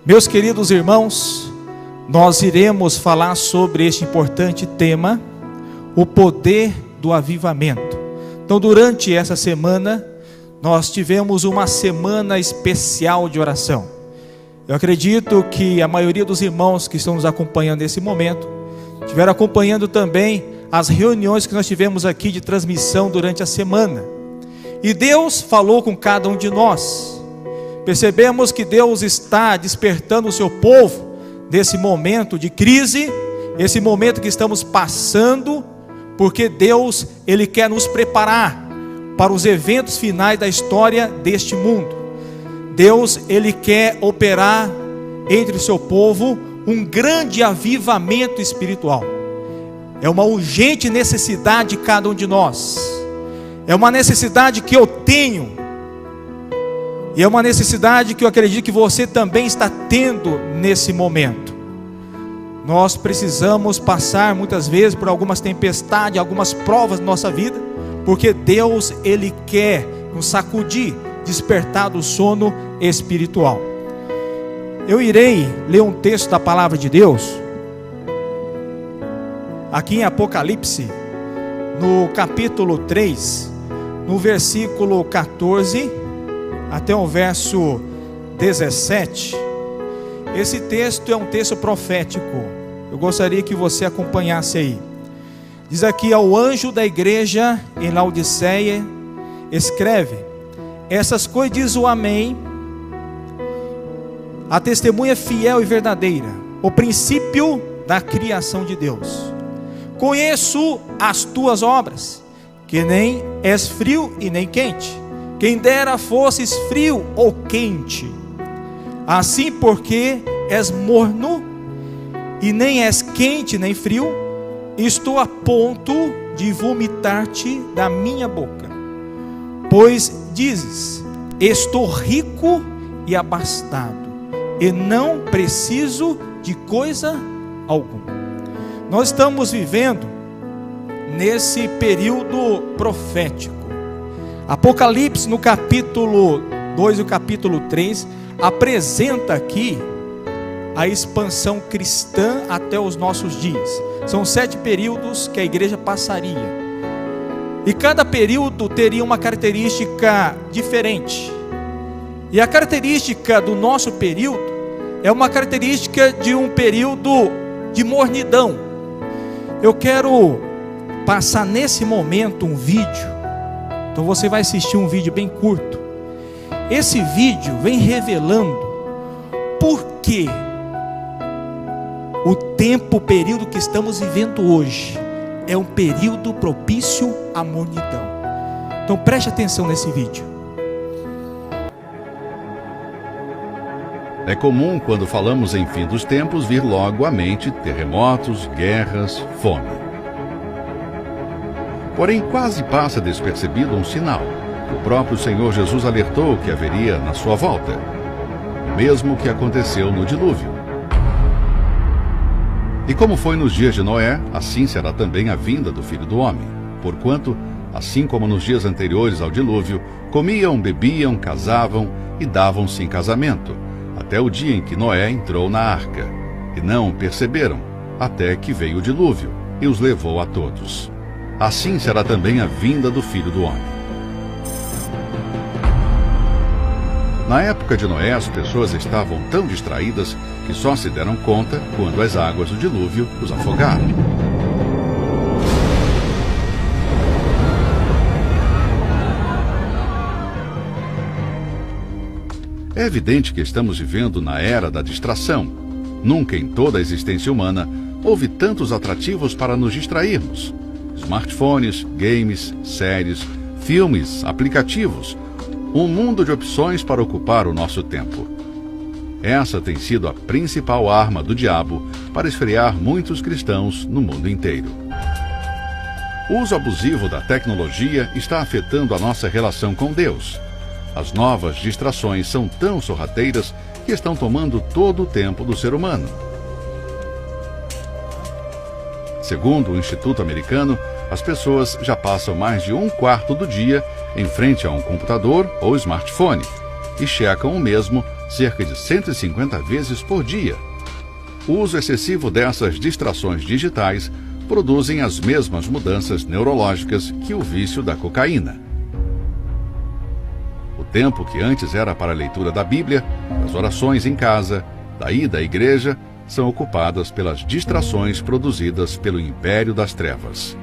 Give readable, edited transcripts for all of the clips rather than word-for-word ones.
Meus queridos irmãos, nós iremos falar sobre este importante tema, o poder do avivamento. Então, durante essa semana, nós tivemos uma semana especial de oração. Eu acredito que a maioria dos irmãos que estão nos acompanhando nesse momento, estiveram acompanhando também as reuniões que nós tivemos aqui de transmissão durante a semana. E Deus falou com cada um de nós. Percebemos que Deus está despertando o seu povo nesse momento de crise, esse momento que estamos passando, porque Deus, Ele quer nos preparar para os eventos finais da história deste mundo. Deus, Ele quer operar entre o seu povo um grande avivamento espiritual. É uma urgente necessidade de cada um de nós. É uma necessidade que eu tenho. E é uma necessidade que eu acredito que você também está tendo nesse momento. Nós precisamos passar muitas vezes por algumas tempestades, algumas provas na nossa vida, porque Deus, Ele quer nos sacudir, despertar do sono espiritual. Eu irei ler um texto da palavra de Deus, aqui em Apocalipse, no capítulo 3, no versículo 14, até o verso 17. Esse texto é um texto profético. Eu gostaria que você acompanhasse aí. Diz aqui: ao anjo da igreja em Laodiceia, escreve: essas coisas diz o Amém, a testemunha fiel e verdadeira, o princípio da criação de Deus. Conheço as tuas obras, que nem és frio e nem quente. Quem dera fosses frio ou quente. Assim, porque és morno e nem és quente nem frio, estou a ponto de vomitar-te da minha boca. Pois dizes: estou rico e abastado, e não preciso de coisa alguma. Nós estamos vivendo nesse período profético. Apocalipse, no capítulo 2 e o capítulo 3, apresenta aqui a expansão cristã até os nossos dias. São 7 períodos que a igreja passaria, e cada período teria uma característica diferente. E a característica do nosso período é uma característica de um período de mornidão. Eu quero passar nesse momento um vídeo. Então você vai assistir um vídeo bem curto. Esse vídeo vem revelando por que o período que estamos vivendo hoje é um período propício à mornidão. Então preste atenção nesse vídeo. É comum, quando falamos em fim dos tempos, vir logo à mente terremotos, guerras, fome. Porém, quase passa despercebido um sinal. O próprio Senhor Jesus alertou que haveria na sua volta, o mesmo que aconteceu no dilúvio. E como foi nos dias de Noé, assim será também a vinda do Filho do Homem. Porquanto, assim como nos dias anteriores ao dilúvio, comiam, bebiam, casavam e davam-se em casamento, até o dia em que Noé entrou na arca, e não perceberam, até que veio o dilúvio e os levou a todos. Assim será também a vinda do Filho do Homem. Na época de Noé, as pessoas estavam tão distraídas que só se deram conta quando as águas do dilúvio os afogaram. É evidente que estamos vivendo na era da distração. Nunca em toda a existência humana houve tantos atrativos para nos distrairmos. Smartphones, games, séries, filmes, aplicativos. Um mundo de opções para ocupar o nosso tempo. Essa tem sido a principal arma do diabo para esfriar muitos cristãos no mundo inteiro. O uso abusivo da tecnologia está afetando a nossa relação com Deus. As novas distrações são tão sorrateiras que estão tomando todo o tempo do ser humano. Segundo o Instituto Americano, as pessoas já passam mais de 1/4 do dia em frente a um computador ou smartphone e checam o mesmo cerca de 150 vezes por dia. O uso excessivo dessas distrações digitais produzem as mesmas mudanças neurológicas que o vício da cocaína. O tempo que antes era para a leitura da Bíblia, das orações em casa, da ida à igreja, são ocupadas pelas distrações produzidas pelo império das trevas.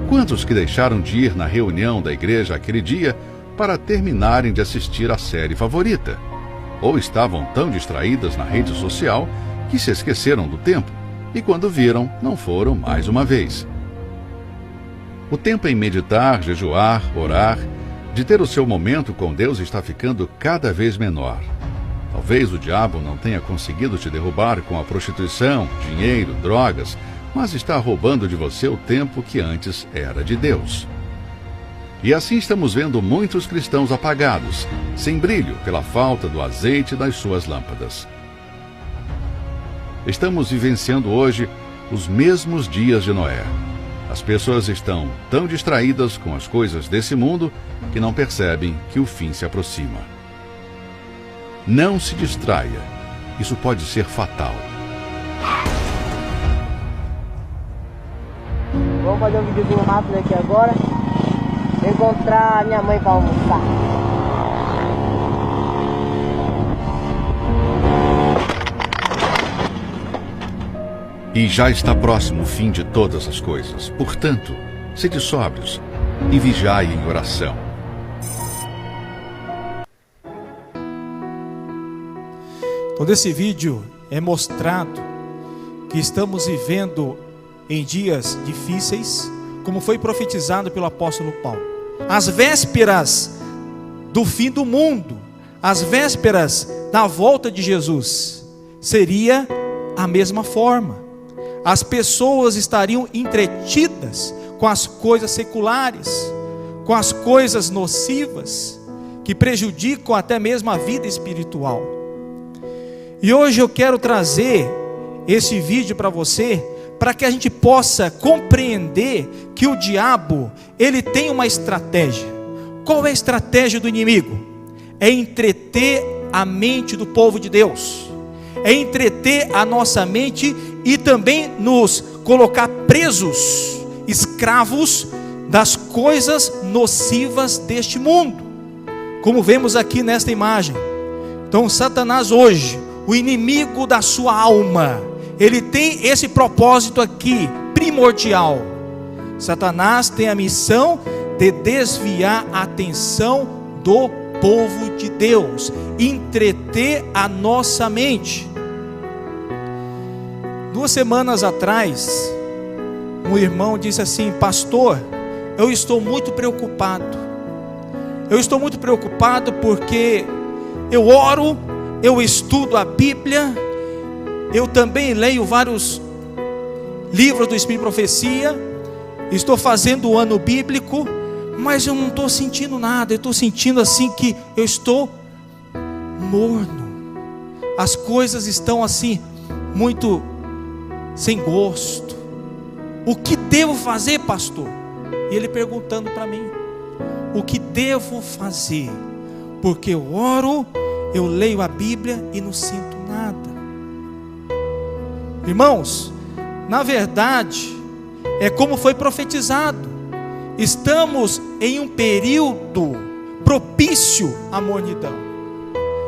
Quantos que deixaram de ir na reunião da igreja aquele dia para terminarem de assistir à série favorita? Ou estavam tão distraídas na rede social que se esqueceram do tempo e quando viram, não foram mais uma vez. O tempo em meditar, jejuar, orar, de ter o seu momento com Deus está ficando cada vez menor. Talvez o diabo não tenha conseguido te derrubar com a prostituição, dinheiro, drogas, mas está roubando de você o tempo que antes era de Deus. E assim estamos vendo muitos cristãos apagados, sem brilho pela falta do azeite das suas lâmpadas. Estamos vivenciando hoje os mesmos dias de Noé. As pessoas estão tão distraídas com as coisas desse mundo que não percebem que o fim se aproxima. Não se distraia. Isso pode ser fatal. Vou fazer um videozinho rápido aqui agora. Vou encontrar minha mãe para almoçar. E já está próximo o fim de todas as coisas. Portanto, sede sóbrios e vigiai em oração. Então, nesse vídeo é mostrado que estamos vivendo em dias difíceis, como foi profetizado pelo apóstolo Paulo. As vésperas do fim do mundo, as vésperas da volta de Jesus, seria a mesma forma. As pessoas estariam entretidas com as coisas seculares, com as coisas nocivas, que prejudicam até mesmo a vida espiritual. E hoje eu quero trazer esse vídeo para você, para que a gente possa compreender que o diabo, ele tem uma estratégia. Qual é a estratégia do inimigo? É entreter a mente do povo de Deus, é entreter a nossa mente e também nos colocar presos, escravos das coisas nocivas deste mundo, como vemos aqui nesta imagem. Então Satanás hoje, o inimigo da sua alma, ele tem esse propósito aqui, primordial. Satanás tem a missão de desviar a atenção do povo de Deus, entreter a nossa mente. 2 semanas atrás, um irmão disse assim: pastor, eu estou muito preocupado. Eu estou muito preocupado porque eu oro, eu estudo a Bíblia, eu também leio vários livros do Espírito de Profecia, estou fazendo o ano bíblico, mas eu não estou sentindo nada. Eu estou sentindo assim que eu estou morno. As coisas estão assim, muito sem gosto. O que devo fazer, pastor? E ele perguntando para mim: o que devo fazer? Porque eu oro, eu leio a Bíblia e não sinto nada. Irmãos, na verdade, é como foi profetizado. Estamos em um período propício à mornidão.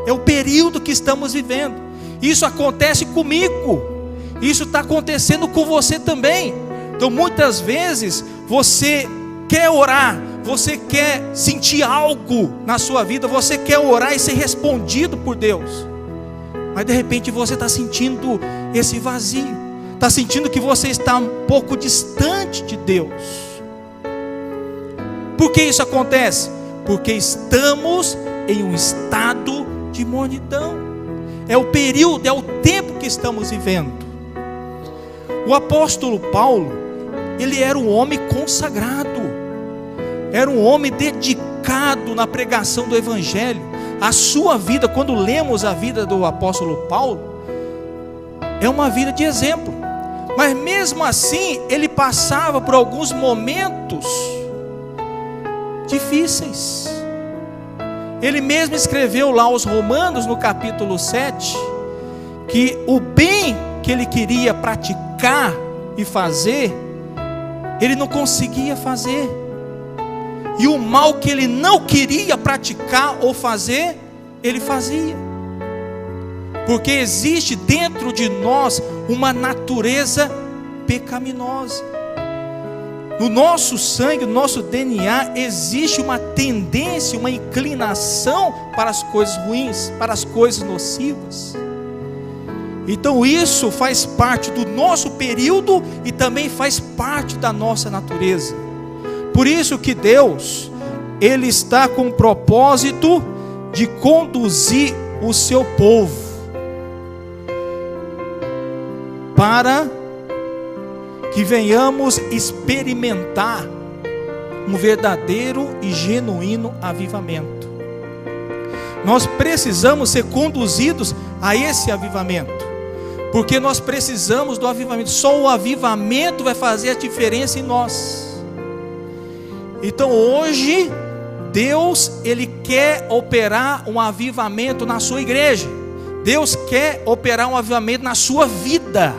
É o período que estamos vivendo. Isso acontece comigo. Isso está acontecendo com você também. Então muitas vezes você quer orar, você quer sentir algo na sua vida, você quer orar e ser respondido por Deus, mas de repente você está sentindo esse vazio, está sentindo que você está um pouco distante de Deus. Por que isso acontece? Porque estamos em um estado de mornidão. É o período, é o tempo que estamos vivendo. O apóstolo Paulo, ele era um homem consagrado, era um homem dedicado na pregação do Evangelho. A sua vida, quando lemos a vida do apóstolo Paulo, é uma vida de exemplo. Mas mesmo assim, ele passava por alguns momentos difíceis. Ele mesmo escreveu lá aos Romanos, no capítulo 7, que o bem que ele queria praticar e fazer, ele não conseguia fazer. E o mal que ele não queria praticar ou fazer, ele fazia. Porque existe dentro de nós uma natureza pecaminosa. No nosso sangue, no nosso DNA, existe uma tendência, uma inclinação para as coisas ruins, para as coisas nocivas. Então isso faz parte do nosso período e também faz parte da nossa natureza. Por isso que Deus, Ele está com o propósito de conduzir o seu povo para que venhamos experimentar um verdadeiro e genuíno avivamento. Nós precisamos ser conduzidos a esse avivamento, porque nós precisamos do avivamento. Só o avivamento vai fazer a diferença em nós. Então hoje Deus, Ele quer operar um avivamento na sua igreja. Deus quer operar um avivamento na sua vida.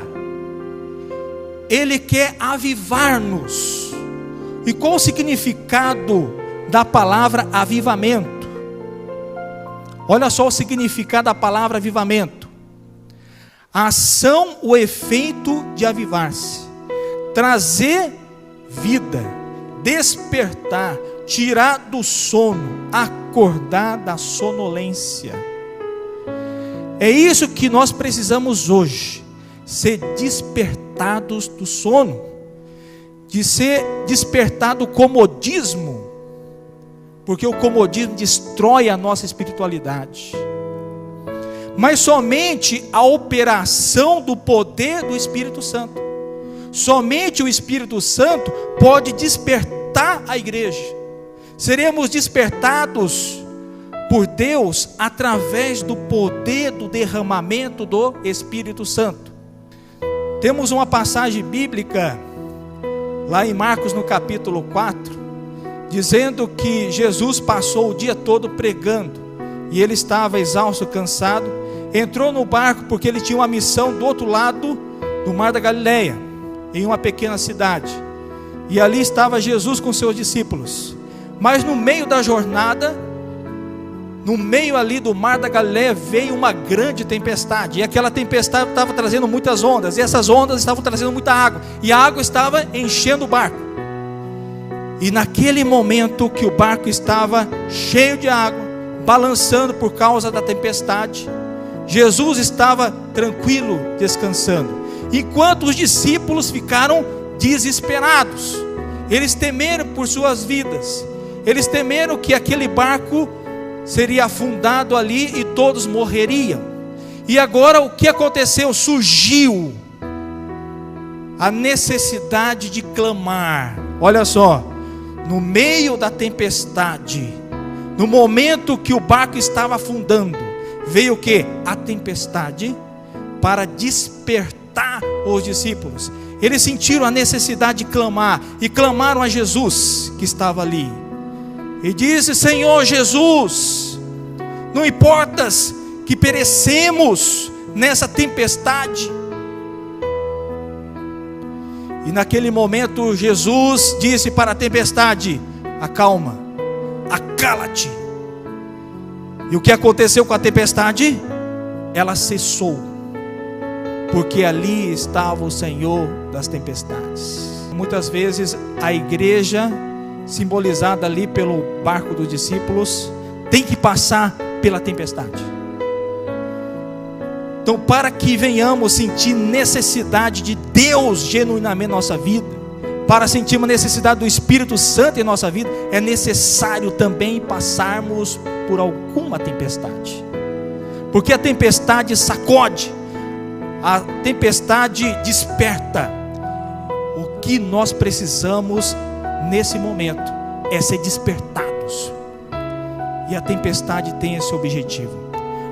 Ele quer avivar-nos. E qual o significado da palavra avivamento? Olha só o significado da palavra avivamento: a ação, o efeito de avivar-se, trazer vida, despertar, tirar do sono, acordar da sonolência. É isso que nós precisamos hoje, ser despertados do sono, de ser despertado do comodismo, porque o comodismo destrói a nossa espiritualidade. Mas somente a operação do poder do Espírito Santo, somente o Espírito Santo pode despertar a igreja. Seremos despertados por Deus através do poder do derramamento do Espírito Santo. Temos uma passagem bíblica lá em Marcos, no capítulo 4, dizendo que Jesus passou o dia todo pregando, e ele estava exausto, cansado, entrou no barco porque ele tinha uma missão do outro lado do mar da Galileia, em uma pequena cidade, e ali estava Jesus com seus discípulos. Mas no meio da jornada, no meio ali do mar da Galileia, veio uma grande tempestade, e aquela tempestade estava trazendo muitas ondas, e essas ondas estavam trazendo muita água, e a água estava enchendo o barco. E naquele momento que o barco estava cheio de água, balançando por causa da tempestade, Jesus estava tranquilo, descansando, enquanto os discípulos ficaram desesperados. Eles temeram por suas vidas, eles temeram que aquele barco seria afundado ali e todos morreriam. E agora o que aconteceu? Surgiu a necessidade de clamar. Olha só, no meio da tempestade, no momento que o barco estava afundando, veio o que? A tempestade, para despertar os discípulos. Eles sentiram a necessidade de clamar, e clamaram a Jesus que estava ali, e disse: Senhor Jesus, não importas que perecemos nessa tempestade. E naquele momento Jesus disse para a tempestade: acalma, acala-te. E o que aconteceu com a tempestade? Ela cessou, porque ali estava o Senhor das tempestades. Muitas vezes a igreja, simbolizada ali pelo barco dos discípulos, tem que passar pela tempestade. Então, para que venhamos sentir necessidade de Deus genuinamente na nossa vida, para sentir uma necessidade do Espírito Santo em nossa vida, é necessário também passarmos por alguma tempestade, porque a tempestade sacode, a tempestade desperta. O que nós precisamos nesse momento é ser despertados, e a tempestade tem esse objetivo.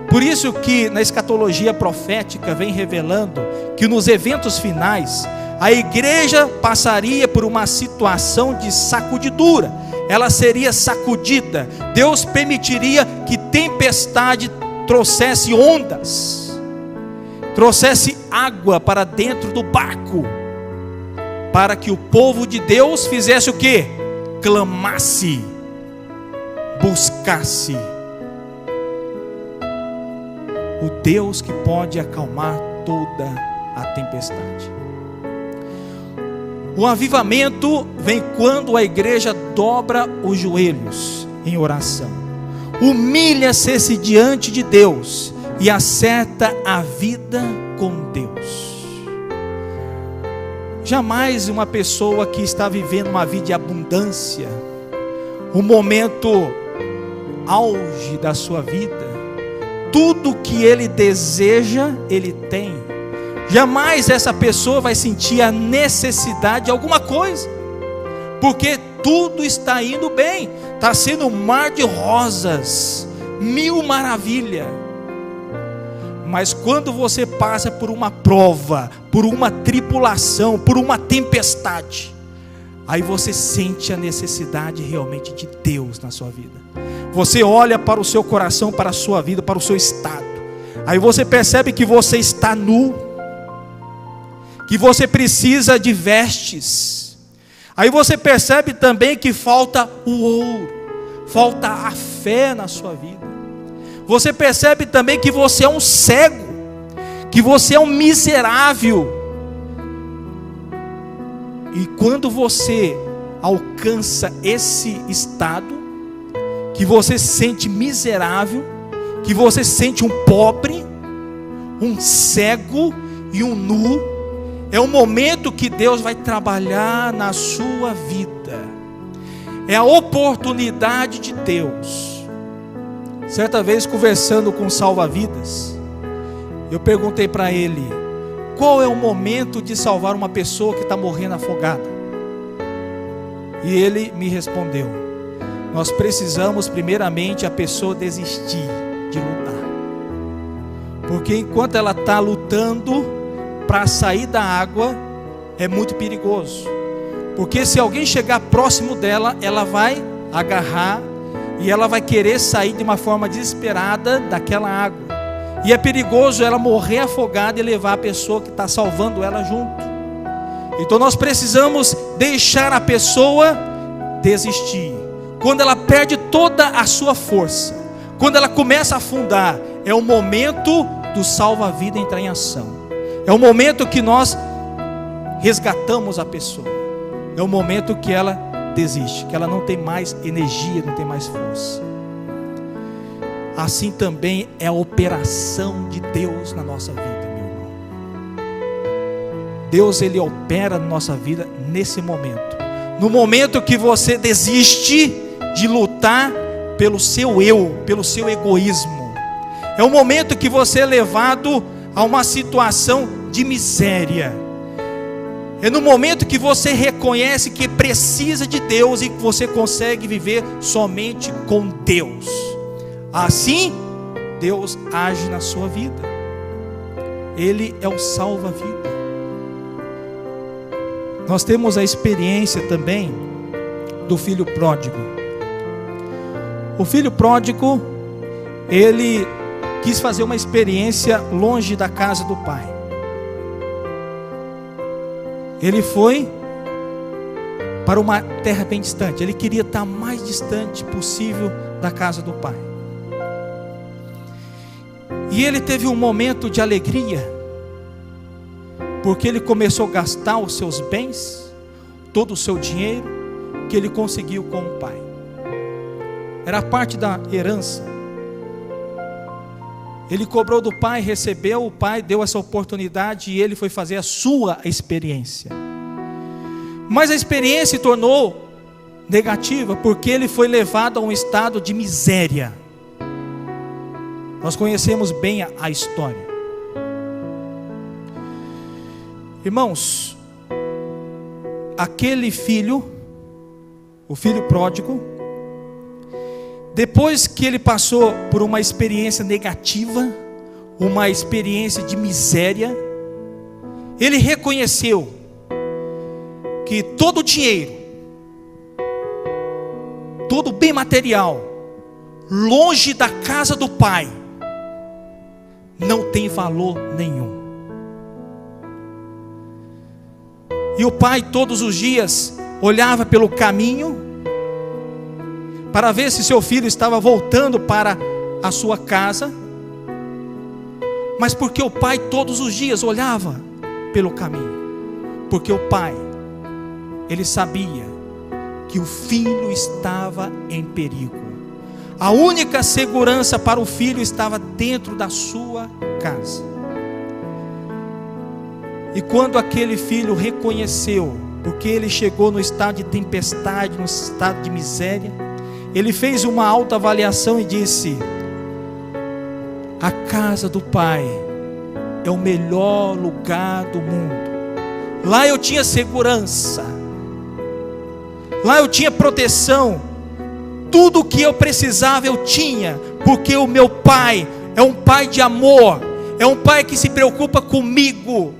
Por isso que na escatologia profética vem revelando que nos eventos finais a igreja passaria por uma situação de sacudidura. Ela seria sacudida. Deus permitiria que tempestade trouxesse ondas, trouxesse água para dentro do barco, para que o povo de Deus fizesse o quê? Clamasse, buscasse o Deus que pode acalmar toda a tempestade. O avivamento vem quando a igreja dobra os joelhos em oração, humilha-se diante de Deus e acerta a vida com Deus. Jamais uma pessoa que está vivendo uma vida de abundância, um momento auge da sua vida, tudo que ele deseja, ele tem. Jamais essa pessoa vai sentir a necessidade de alguma coisa, porque tudo está indo bem, está sendo um mar de rosas, mil maravilhas. Mas quando você passa por uma prova, por uma tribulação, por uma tempestade, aí você sente a necessidade realmente de Deus na sua vida. Você olha para o seu coração, para a sua vida, para o seu estado, aí você percebe que você está nu, que você precisa de vestes. Aí você percebe também que falta o ouro, falta a fé na sua vida. Você percebe também que você é um cego, que você é um miserável. E quando você alcança esse estado, que você se sente miserável, que você se sente um pobre, um cego e um nu, é o momento que Deus vai trabalhar na sua vida. É a oportunidade de Deus. Certa vez, conversando com o salva-vidas, eu perguntei para ele: qual é o momento de salvar uma pessoa que está morrendo afogada? E ele me respondeu: nós precisamos primeiramente a pessoa desistir de lutar, porque enquanto ela está lutando para sair da água, é muito perigoso, porque se alguém chegar próximo dela, ela vai agarrar e ela vai querer sair de uma forma desesperada daquela água, e é perigoso ela morrer afogada e levar a pessoa que está salvando ela junto. Então nós precisamos deixar a pessoa desistir. Quando ela perde toda a sua força, quando ela começa a afundar, é o momento do salva-vida entrar em ação. É o momento que nós resgatamos a pessoa. É o momento que ela desiste, que ela não tem mais energia, não tem mais força. Assim também é a operação de Deus na nossa vida, meu irmão. Deus, Ele opera na nossa vida nesse momento. No momento que você desiste de lutar pelo seu eu, pelo seu egoísmo. É o momento que você é levado a uma situação de miséria. É no momento que você reconhece que precisa de Deus e que você consegue viver somente com Deus. Assim, Deus age na sua vida. Ele é o salva-vida. Nós temos a experiência também do filho pródigo. O filho pródigo, ele quis fazer uma experiência longe da casa do pai. Ele foi para uma terra bem distante. Ele queria estar mais distante possível da casa do pai. E ele teve um momento de alegria, porque ele começou a gastar os seus bens, todo o seu dinheiro que ele conseguiu com o pai. Era parte da herança. Ele cobrou do pai, recebeu, o pai deu essa oportunidade e ele foi fazer a sua experiência. Mas a experiência se tornou negativa, porque ele foi levado a um estado de miséria. Nós conhecemos bem a história. Irmãos, aquele filho, o filho pródigo, depois que ele passou por uma experiência negativa, uma experiência de miséria, ele reconheceu que todo dinheiro, todo bem material, longe da casa do Pai, não tem valor nenhum. E o pai todos os dias olhava pelo caminho para ver se seu filho estava voltando para a sua casa. Mas porque o pai todos os dias olhava pelo caminho? Porque o pai, ele sabia que o filho estava em perigo. A única segurança para o filho estava dentro da sua casa. E quando aquele filho reconheceu, porque ele chegou no estado de tempestade, no estado de miséria, ele fez uma autoavaliação e disse: a casa do Pai é o melhor lugar do mundo. Lá eu tinha segurança, lá eu tinha proteção, tudo o que eu precisava eu tinha, porque o meu Pai é um Pai de amor, é um Pai que se preocupa comigo.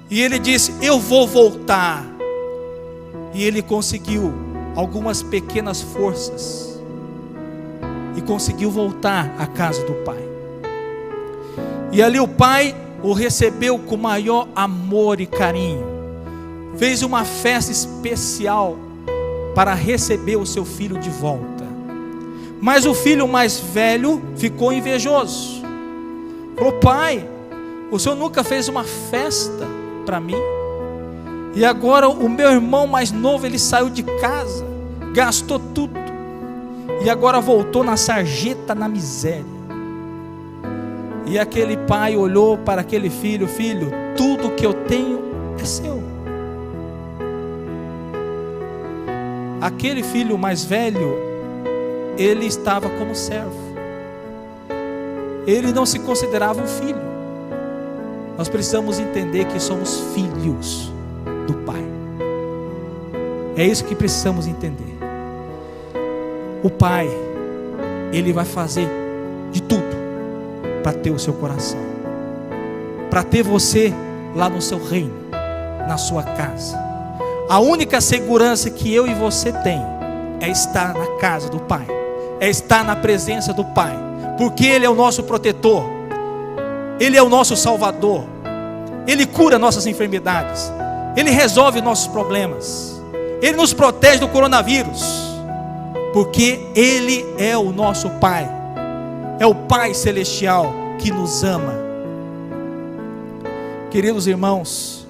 E ele disse: eu vou voltar. E ele conseguiu algumas pequenas forças e conseguiu voltar à casa do pai. E ali o pai o recebeu com maior amor e carinho, fez uma festa especial para receber o seu filho de volta. Mas o filho mais velho ficou invejoso, falou: pai, o senhor nunca fez uma festa para mim, e agora o meu irmão mais novo, ele saiu de casa, gastou tudo, e agora voltou na sarjeta, na miséria. E aquele pai olhou para aquele filho: filho, tudo que eu tenho é seu. Aquele filho mais velho, ele estava como servo, ele não se considerava um filho. Nós precisamos entender que somos filhos do Pai. É isso que precisamos entender. O Pai, Ele vai fazer de tudo para ter o seu coração, para ter você lá no seu reino, na sua casa. A única segurança que eu e você tem é estar na casa do Pai, é estar na presença do Pai, porque Ele é o nosso protetor, Ele é o nosso Salvador, Ele cura nossas enfermidades, Ele resolve nossos problemas, Ele nos protege do coronavírus, porque Ele é o nosso Pai, é o Pai Celestial que nos ama. Queridos irmãos,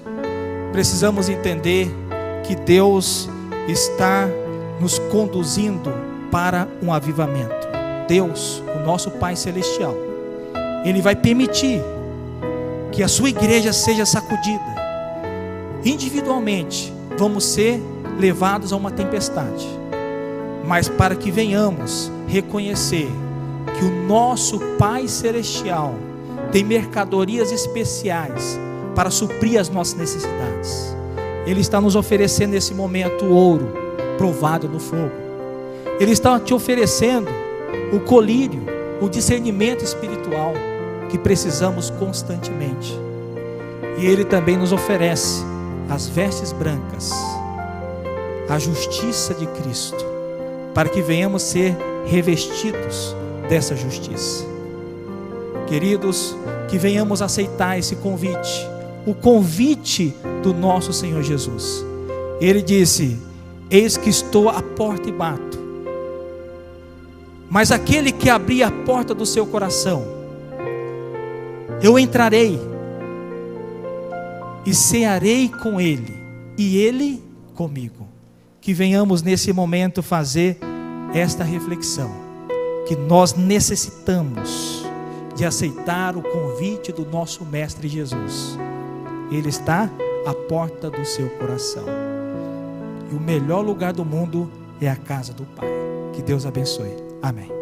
precisamos entender que Deus está nos conduzindo para um avivamento. Deus, o nosso Pai Celestial, Ele vai permitir que a sua igreja seja sacudida. Individualmente vamos ser levados a uma tempestade, mas para que venhamos reconhecer que o nosso Pai Celestial tem mercadorias especiais para suprir as nossas necessidades. Ele está nos oferecendo nesse momento o ouro provado no fogo. Ele está te oferecendo o colírio, o discernimento espiritual que precisamos constantemente. E Ele também nos oferece as vestes brancas, a justiça de Cristo, para que venhamos ser revestidos dessa justiça. Queridos, que venhamos aceitar esse convite, o convite do nosso Senhor Jesus. Ele disse: eis que estou à porta e bato. Mas aquele que abrir a porta do seu coração, eu entrarei e cearei com ele, e ele comigo. Que venhamos nesse momento fazer esta reflexão, que nós necessitamos de aceitar o convite do nosso Mestre Jesus. Ele está à porta do seu coração, e o melhor lugar do mundo é a casa do Pai. Que Deus abençoe. Amém.